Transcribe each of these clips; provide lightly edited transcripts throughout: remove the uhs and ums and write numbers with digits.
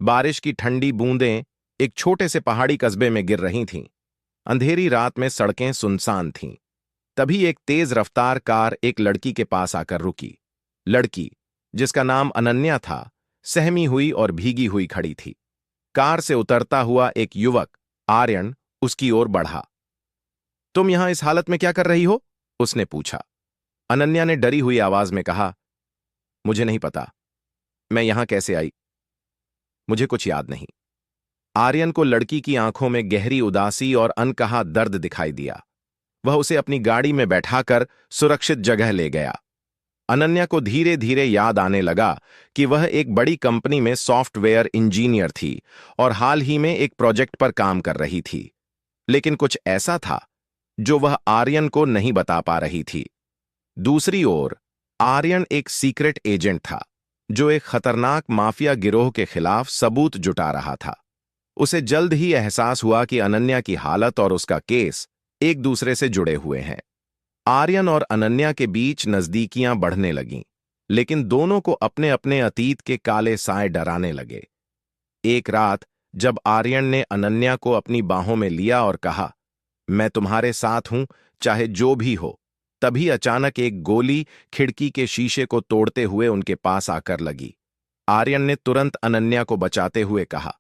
बारिश की ठंडी बूंदें एक छोटे से पहाड़ी कस्बे में गिर रही थीं। अंधेरी रात में सड़कें सुनसान थीं। तभी एक तेज रफ्तार कार एक लड़की के पास आकर रुकी। लड़की, जिसका नाम अनन्या था, सहमी हुई और भीगी हुई खड़ी थी। कार से उतरता हुआ एक युवक, आर्यन, उसकी ओर बढ़ा। तुम यहां इस हालत में क्या कर रही हो? उसने पूछा। अनन्या ने डरी हुई आवाज में कहा, मुझे नहीं पता, मैं यहां कैसे आई, मुझे कुछ याद नहीं। आर्यन को लड़की की आंखों में गहरी उदासी और अनकहा दर्द दिखाई दिया। वह उसे अपनी गाड़ी में बैठाकर सुरक्षित जगह ले गया। अनन्या को धीरे धीरे याद आने लगा कि वह एक बड़ी कंपनी में सॉफ्टवेयर इंजीनियर थी और हाल ही में एक प्रोजेक्ट पर काम कर रही थी। लेकिन कुछ ऐसा था जो वह आर्यन को नहीं बता पा रही थी। दूसरी ओर, आर्यन एक सीक्रेट एजेंट था जो एक खतरनाक माफिया गिरोह के खिलाफ सबूत जुटा रहा था। उसे जल्द ही एहसास हुआ कि अनन्या की हालत और उसका केस एक दूसरे से जुड़े हुए हैं। आर्यन और अनन्या के बीच नजदीकियां बढ़ने लगीं, लेकिन दोनों को अपने अपने अतीत के काले साए डराने लगे। एक रात जब आर्यन ने अनन्या को अपनी बाहों में लिया और कहा, मैं तुम्हारे साथ हूं, चाहे जो भी हो, तभी अचानक एक गोली खिड़की के शीशे को तोड़ते हुए उनके पास आकर लगी। आर्यन ने तुरंत अनन्या को बचाते हुए कहा,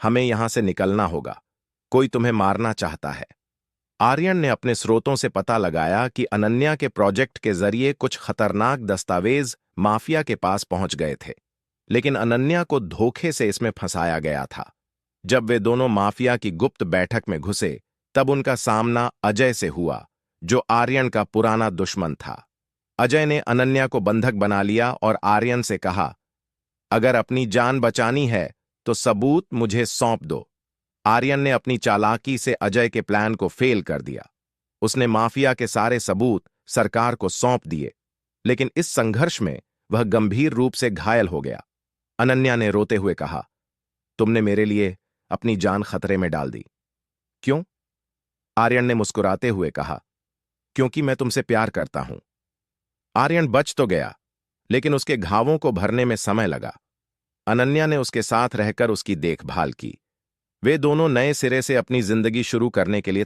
हमें यहां से निकलना होगा, कोई तुम्हें मारना चाहता है। आर्यन ने अपने स्रोतों से पता लगाया कि अनन्या के प्रोजेक्ट के जरिए कुछ खतरनाक दस्तावेज माफिया के पास पहुंच गए थे, लेकिन अनन्या को धोखे से इसमें फंसाया गया था। जब वे दोनों माफिया की गुप्त बैठक में घुसे, तब उनका सामना अजय से हुआ, जो आर्यन का पुराना दुश्मन था। अजय ने अनन्या को बंधक बना लिया और आर्यन से कहा, अगर अपनी जान बचानी है तो सबूत मुझे सौंप दो। आर्यन ने अपनी चालाकी से अजय के प्लान को फेल कर दिया। उसने माफिया के सारे सबूत सरकार को सौंप दिए, लेकिन इस संघर्ष में वह गंभीर रूप से घायल हो गया। अनन्या ने रोते हुए कहा, तुमने मेरे लिए अपनी जान खतरे में डाल दी। क्यों? आर्यन ने मुस्कुराते हुए कहा, क्योंकि मैं तुमसे प्यार करता हूं। आर्यन बच तो गया, लेकिन उसके घावों को भरने में समय लगा। अनन्या ने उसके साथ रहकर उसकी देखभाल की। वे दोनों नए सिरे से अपनी जिंदगी शुरू करने के लिए